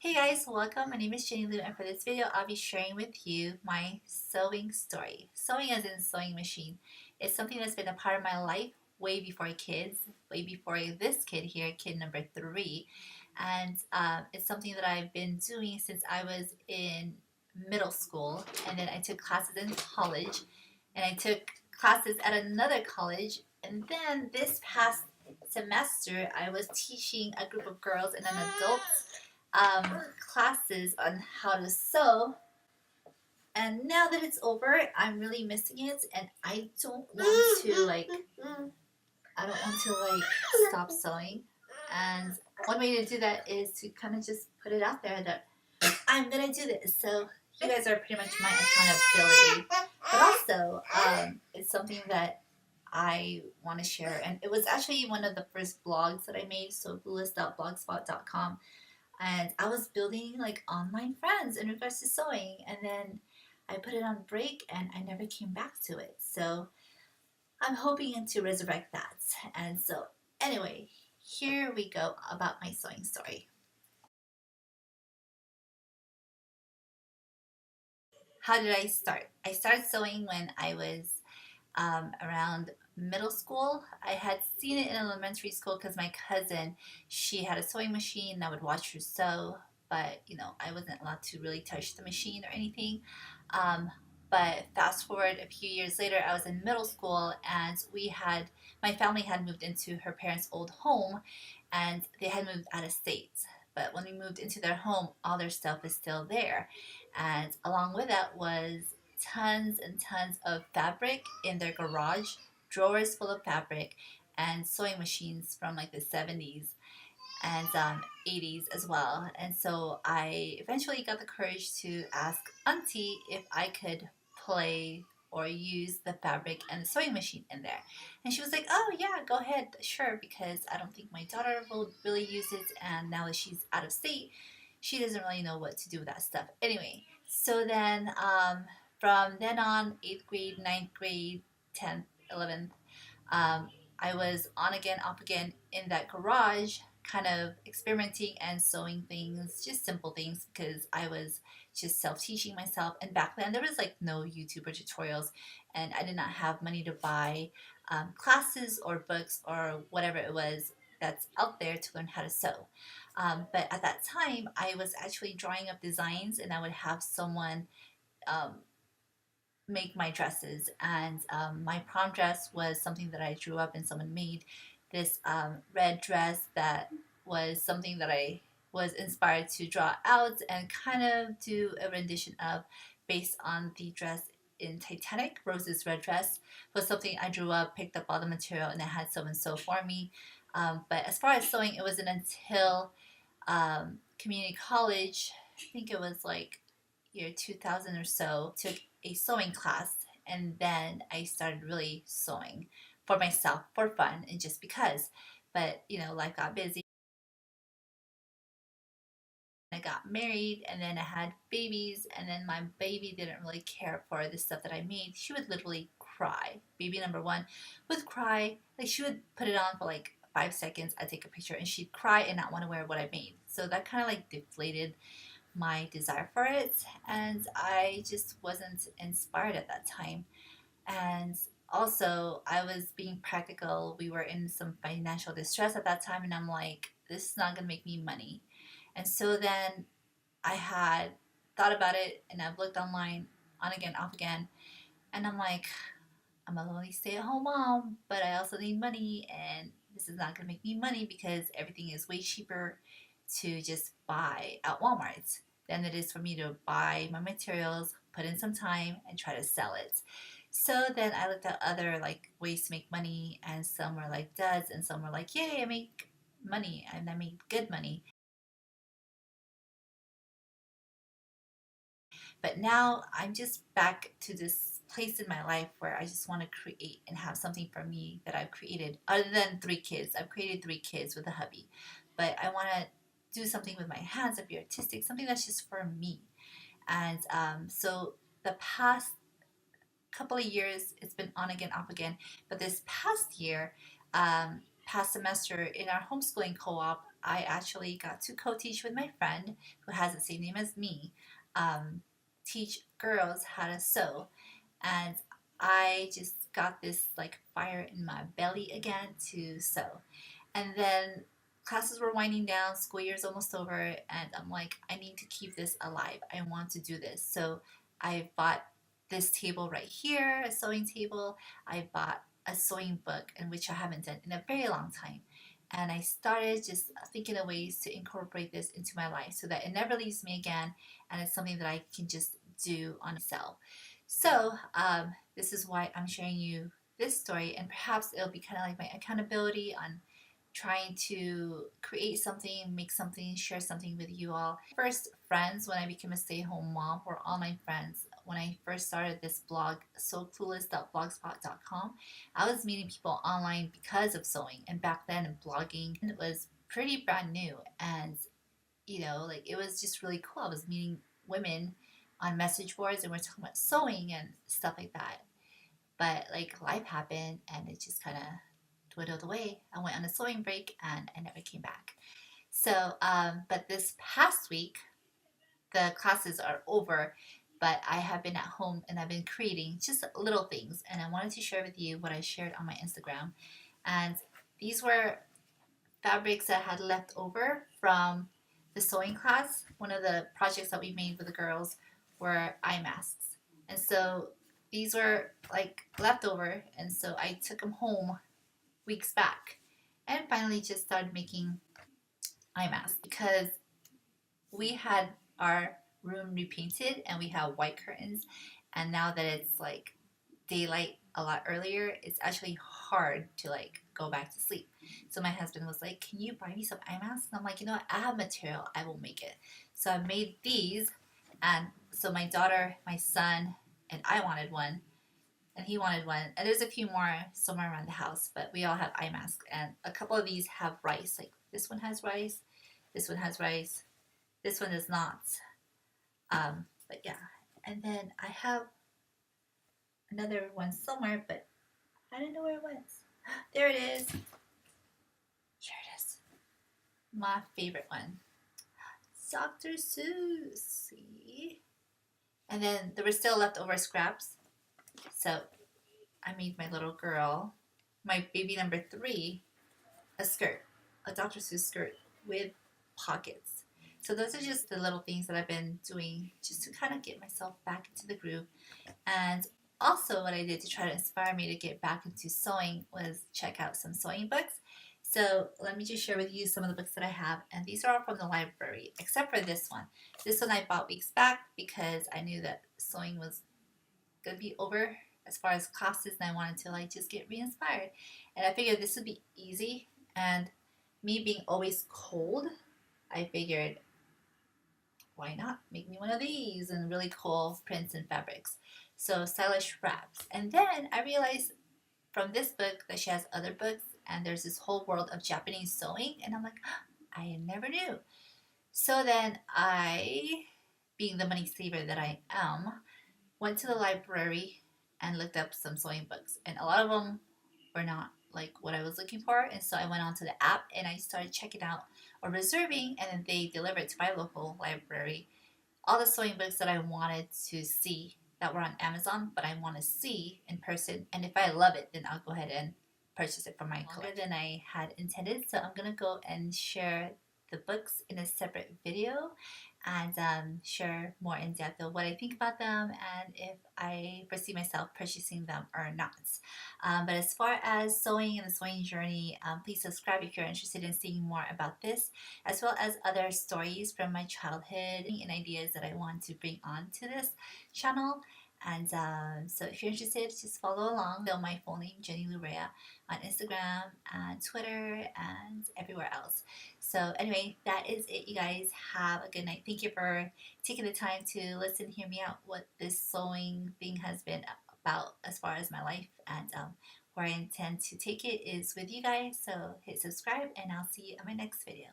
Hey guys, welcome. My name is Jennylou, and for this video, I'll be sharing with you my sewing story. Sewing as in sewing machine. It's something that's been a part of my life way before kids, way before this kid here, kid number 3. And it's something that I've been doing since I was in middle school, and then I took classes in college, and I took classes at another college, and then this past semester, I was teaching a group of girls and an adult classes on how to sew. And now that it's over, I'm really missing it, and I don't want to stop sewing. And one way to do that is to kind of just put it out there that I'm gonna do this. So you guys are pretty much my accountability, but also it's something that I want to share. And it was actually one of the first blogs that I made. So bluelist.blogspot.com. And I was building like online friends in regards to sewing, and then I put it on break and I never came back to it. So I'm hoping to resurrect that. And so anyway, here we go about my sewing story. How did I start? I started sewing when I was around middle school. I had seen it in elementary school because my cousin, she had a sewing machine and I would watch her sew, but I wasn't allowed to really touch the machine or anything. But fast forward a few years later, I was in middle school, and my family had moved into her parents' old home, and they had moved out of state. But when we moved into their home, all their stuff is still there. And along with that was tons and tons of fabric in their garage, drawers full of fabric, and sewing machines from like the 70s and 80s as well. And so I eventually got the courage to ask Auntie if I could play or use the fabric and the sewing machine in there. And she was like, oh yeah, go ahead, sure, because I don't think my daughter will really use it, and now that she's out of state, she doesn't really know what to do with that stuff. Anyway, so then from then on, 8th grade, ninth grade, 10th, 11th, I was on again, off again in that garage, kind of experimenting and sewing things, just simple things, because I was just self-teaching myself. And back then there was like no YouTube or tutorials, and I did not have money to buy classes or books or whatever it was that's out there to learn how to sew. But at that time, I was actually drawing up designs, and I would have someone um, make my dresses. And my prom dress was something that I drew up and someone made. This red dress that was something that I was inspired to draw out and kind of do a rendition of, based on the dress in Titanic. Rose's red dress was something I drew up, picked up all the material, and I had someone sew for me. But as far as sewing, it wasn't until community college, I think it was like year 2000 or so, took a sewing class, and then I started really sewing for myself for fun and just because. But life got busy. I got married, and then I had babies, and then my baby didn't really care for the stuff that I made. She would literally cry. Baby number one would cry. Like, she would put it on for like 5 seconds. I'd take a picture and she'd cry and not want to wear what I made. So that kind of like deflated my desire for it, and I just wasn't inspired at that time. And also, I was being practical. We were in some financial distress at that time, and I'm like, this is not gonna make me money. And so then I had thought about it, and I've looked online, on again, off again, and I'm like, I'm a lonely stay-at-home mom, but I also need money, and this is not gonna make me money because everything is way cheaper to just buy at Walmart than it is for me to buy my materials, put in some time, and try to sell it. So then I looked at other like ways to make money, and some were like duds, and some were like, yay, I make money, and I make good money. But now I'm just back to this place in my life where I just want to create and have something for me that I've created. Other than 3 kids, I've created 3 kids with a hubby, but I want to do something with my hands and be artistic, something that's just for me. And so the past couple of years, it's been on again, off again. But this past year, past semester in our homeschooling co-op, I actually got to co-teach with my friend who has the same name as me, teach girls how to sew. And I just got this like fire in my belly again to sew. And then classes were winding down, school year's almost over, and I'm like, I need to keep this alive. I want to do this. So I bought this table right here, a sewing table. I bought a sewing book, in which I haven't done in a very long time. And I started just thinking of ways to incorporate this into my life so that it never leaves me again, and it's something that I can just do on itself. So this is why I'm sharing you this story, and perhaps it'll be kind of like my accountability on trying to create something, make something, share something with you all. First friends when I became a stay-at-home mom were online friends. When I first started this blog, sewclueless.blogspot.com, I was meeting people online because of sewing, and back then blogging was pretty brand new, and like it was just really cool. I was meeting women on message boards and we're talking about sewing and stuff like that. But like life happened and it just kind of dwindled away. I went on a sewing break and I never came back. So, but this past week, the classes are over, but I have been at home and I've been creating just little things. And I wanted to share with you what I shared on my Instagram. And these were fabrics that had left over from the sewing class. One of the projects that we made with the girls were eye masks. And so these were like leftover. And so I took them home weeks back and finally just started making eye masks because we had our room repainted and we have white curtains. And now that it's like daylight a lot earlier, it's actually hard to like go back to sleep. So my husband was like, "Can you buy me some eye masks?" And I'm like, "You know what? I have material. I will make it." So I made these, and so my daughter, my son, and I wanted one, and he wanted one, and there's a few more somewhere around the house, but we all have eye masks, and a couple of these have rice. Like this one has rice, this one has rice, this one does not. But yeah, and then I have another one somewhere, but I don't know where it went. There it is. Here it is. My favorite one. Dr. Seuss. See? And then there were still leftover scraps. So I made my little girl, my baby number 3, a skirt, a Dr. Seuss skirt with pockets. So those are just the little things that I've been doing just to kind of get myself back into the groove. And also what I did to try to inspire me to get back into sewing was check out some sewing books. So let me just share with you some of the books that I have, and these are all from the library, except for this one. This one I bought weeks back because I knew that sewing was going to be over as far as classes, and I wanted to like just get re-inspired. And I figured this would be easy, and me being always cold, I figured why not make me one of these and really cool prints and fabrics. So stylish wraps. And then I realized from this book that she has other books and there's this whole world of Japanese sewing, and I'm like, I never knew. So then I, being the money saver that I am, went to the library and looked up some sewing books, and a lot of them were not like what I was looking for. And so I went onto the app and I started checking out or reserving, and then they delivered to my local library all the sewing books that I wanted to see that were on Amazon, but I want to see in person. And if I love it, then I'll go ahead and purchase it for my collection. Longer than I had intended, so I'm gonna go and share the books in a separate video and share more in depth of what I think about them and if I foresee myself purchasing them or not. But as far as sewing and the sewing journey, please subscribe if you're interested in seeing more about this, as well as other stories from my childhood and ideas that I want to bring on to this channel. And so if you're interested, just follow along. They'll my full name, Jennylou on Instagram and Twitter and everywhere else. So anyway, that is it, you guys. Have a good night. Thank you for taking the time to listen, hear me out, what this sewing thing has been about as far as my life, and where I intend to take it is with you guys. So hit subscribe and I'll see you in my next video.